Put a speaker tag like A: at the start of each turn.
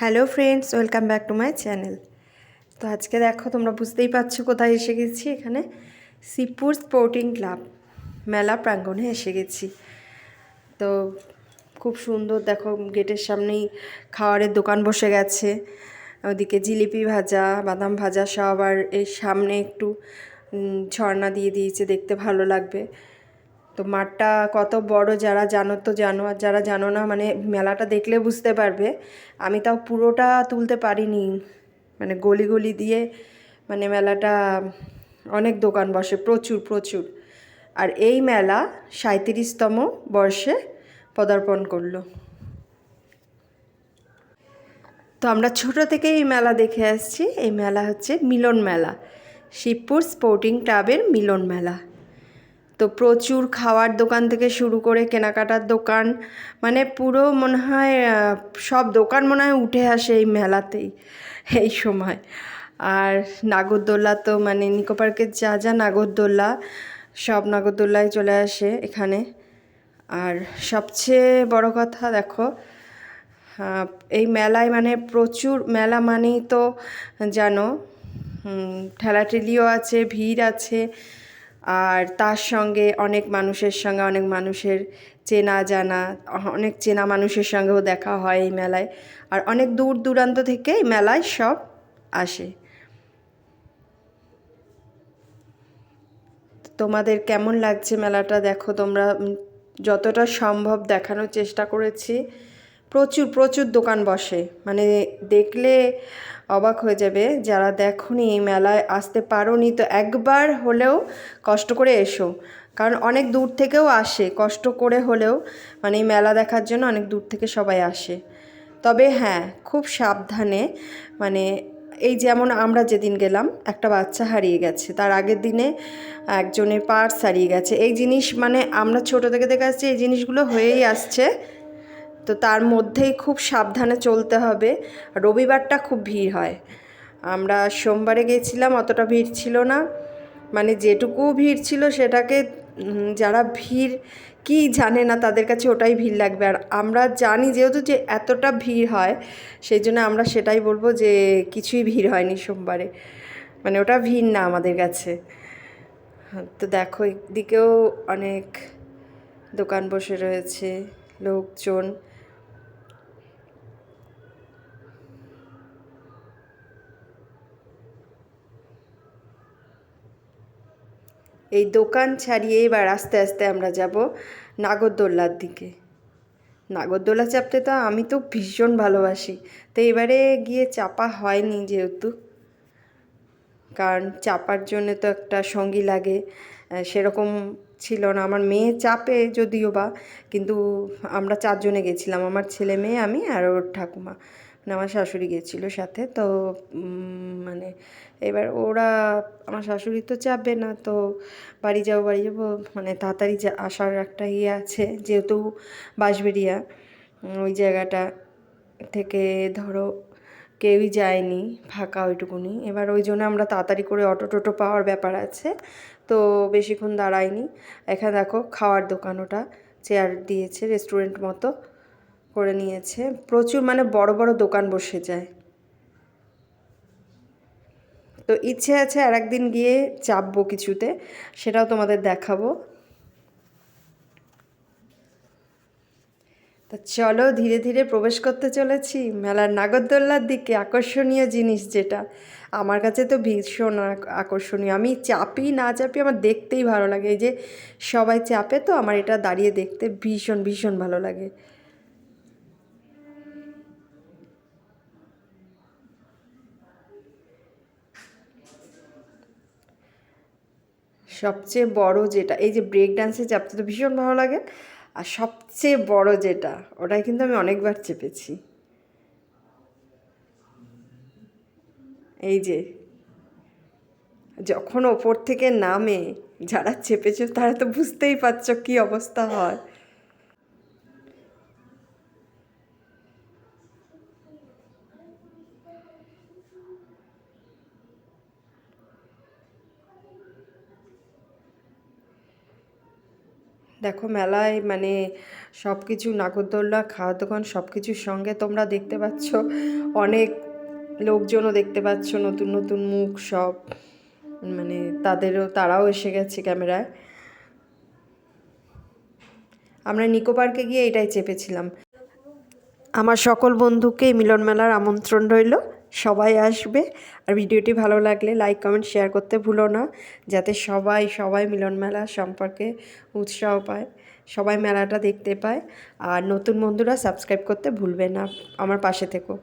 A: Hello friends, welcome back to my channel. তো আজকে দেখো, তোমরা বুঝতেই পারছো কোথায় এসে গেছি। এখানে শিবপুর স্পোর্টিং ক্লাব মেলা প্রাঙ্গণে এসে গেছি। তো খুব সুন্দর, দেখো গেটের সামনেই খাবারের দোকান বসে গেছে। ওদিকে জিলিপি ভাজা, বাদাম ভাজা সব, আর এই সামনে একটু ঝর্ণা দিয়ে দিয়েছে, দেখতে ভালো লাগবে। তো মাঠটা কত বড়, যারা জানো তো জানো, আর যারা জানো না মানে মেলাটা দেখলে বুঝতে পারবে। আমি তাও পুরোটা তুলতে পারিনি, মানে গলি গলি দিয়ে মানে মেলাটা অনেক দোকান বসে, প্রচুর প্রচুর। আর এই মেলা 37তম বর্ষে পদার্পণ করলো। তো আমরা ছোট থেকেই এই মেলা দেখে আসছি। এই মেলা হচ্ছে মিলন মেলা, শিবপুর স্পোর্টিং ক্লাবের মিলন মেলা। তো প্রচুর খাওয়ার দোকান থেকে শুরু করে কেনাকাটার দোকান, মানে পুরো মনে হয় সব দোকান মনে হয় উঠে আসে এই মেলাতেই এই সময়। আর নাগরদোল্লা তো মানে নিকো পার্কের যা যা নাগরদোল্লা, সব নাগরদোল্লায় চলে আসে এখানে। আর সবচেয়ে বড় কথা দেখো, এই মেলায় মানে প্রচুর, মেলা মানেই তো জানো ঠেলাঠেলিও আছে, ভিড় আছে। আর তার সঙ্গে অনেক মানুষের চেনা জানা, অনেক চেনা মানুষের সঙ্গেও দেখা হয় এই মেলায়। আর অনেক দূর দূরান্ত থেকে এই মেলায় সব আসে। তোমাদের কেমন লাগছে মেলাটা দেখো তোমরা। যতটা সম্ভব দেখানোর চেষ্টা করেছি। প্রচুর প্রচুর দোকান বসে, মানে দেখলে অবাক হয়ে যাবে। যারা দেখোনি, এই মেলায় আসতে পারোনি, তো একবার হলেও কষ্ট করে এসো। কারণ অনেক দূর থেকেও আসে, কষ্ট করে হলেও মানে এই মেলা দেখার জন্য অনেক দূর থেকে সবাই আসে। তবে হ্যাঁ, খুব সাবধানে, মানে এই যেমন আমরা যেদিন গেলাম একটা বাচ্চা হারিয়ে গেছে, তার আগের দিনে একজনের পার্স হারিয়ে গেছে। এই জিনিস মানে আমরা ছোটো থেকে দেখে আসছি, এই জিনিসগুলো হয়েই আসছে। তো তার মধ্যেই খুব সাবধানে চলতে হবে। রবিবারটা খুব ভিড় হয়। আমরা সোমবারে গেছিলাম, অতটা ভিড় ছিল না। মানে যেটুকু ভিড় ছিল সেটাকে যারা ভিড় কি জানে না তাদের কাছে ওটাই ভিড় লাগবে। আর আমরা জানি যেহেতু যে এতটা ভিড় হয়, সেই জন্য আমরা সেটাই বলবো যে কিছুই ভিড় হয়নি সোমবারে, মানে ওটা ভিড় না আমাদের কাছে। তো দেখো একদিকেও অনেক দোকান বসে রয়েছে, লোকজন। এই দোকান ছাড়িয়ে এবার আস্তে আস্তে আমরা যাব নাগরদোল্লার দিকে। নাগরদোল্লা চাপতে তো আমি তো ভীষণ ভালোবাসি। তো এবারে গিয়ে চাপা হয়নি যেহেতু, কারণ চাপার জন্য তো একটা সঙ্গী লাগে, সেরকম ছিল না। আমার মেয়ে চাপে যদিও বা, কিন্তু আমরা চারজনে গেছিলাম, আমার ছেলে মেয়ে আমি আর ওর ঠাকুমা, মানে আমার শাশুড়ি গেছিলো সাথে। তো মানে এবার ওরা, আমার শাশুড়ি তো চাপবে না, তো বাড়ি যাবো, মানে তাড়াতাড়ি আসার একটা ইয়ে আছে, যেহেতু বাঁশবেড়িয়া ওই জায়গাটা থেকে ধরো কেউই যায়নি, ফাঁকা ওইটুকুনি। এবার ওই জন্য আমরা তাড়াতাড়ি করে অটো টোটো পাওয়ার ব্যাপার আছে, তো বেশিক্ষণ দাঁড়াইনি। এখানে দেখো খাওয়ার দোকান, ওটা চেয়ার দিয়েছে, রেস্টুরেন্ট মতো করে নিয়েছে। প্রচুর মানে বড় বড় দোকান বসে যায়। তো ইচ্ছে আছে আর একদিন গিয়ে চাপবো কিছুতে, সেটাও তোমাদের দেখাবো। তা চলো ধীরে ধীরে প্রবেশ করতে চলেছি মেলার নাগরদোল্লার দিকে। আকর্ষণীয় জিনিস যেটা আমার কাছে তো ভীষণ আকর্ষণীয়, আমি চাপি না চাপি আমার দেখতেই ভালো লাগে। এই যে সবাই চাপে, তো আমার এটা দাঁড়িয়ে দেখতে ভীষণ ভীষণ ভালো লাগে। সবচেয়ে বড় যেটা, এই যে ব্রেক ডান্সে চাপতে তো ভীষণ ভালো লাগে। আর সবচেয়ে বড় যেটা, ওটাই কিন্তু আমি অনেকবার চেপেছি। এই যে যখন ওপর থেকে নামে, যারা চেপেছে তারা তো বুঝতেই পারছো কী অবস্থা হয়। দেখো মেলায় মানে সব কিছু নাগরদোল্লা, খাওয়ার দোকান সব কিছুর সঙ্গে তোমরা দেখতে পাচ্ছ অনেক লোকজনও দেখতে পাচ্ছ, নতুন নতুন মুখ সব, মানে তারাও এসে গেছে ক্যামেরায়। আমরা নিকো পার্কে গিয়ে এটাই চেপেছিলাম। আমার সকল বন্ধুকে মিলন মেলার আমন্ত্রণ রইল, সবাই আসবে। আর ভিডিওটি ভালো লাগলে লাইক কমেন্ট শেয়ার করতে ভুলো না, যাতে সবাই মিলন মেলা সম্পর্কে উৎসাহ পায়, সবাই মেলাটা দেখতে পায়। আর নতুন বন্ধুরা সাবস্ক্রাইব করতে ভুলবে না, আমার পাশে থেকো।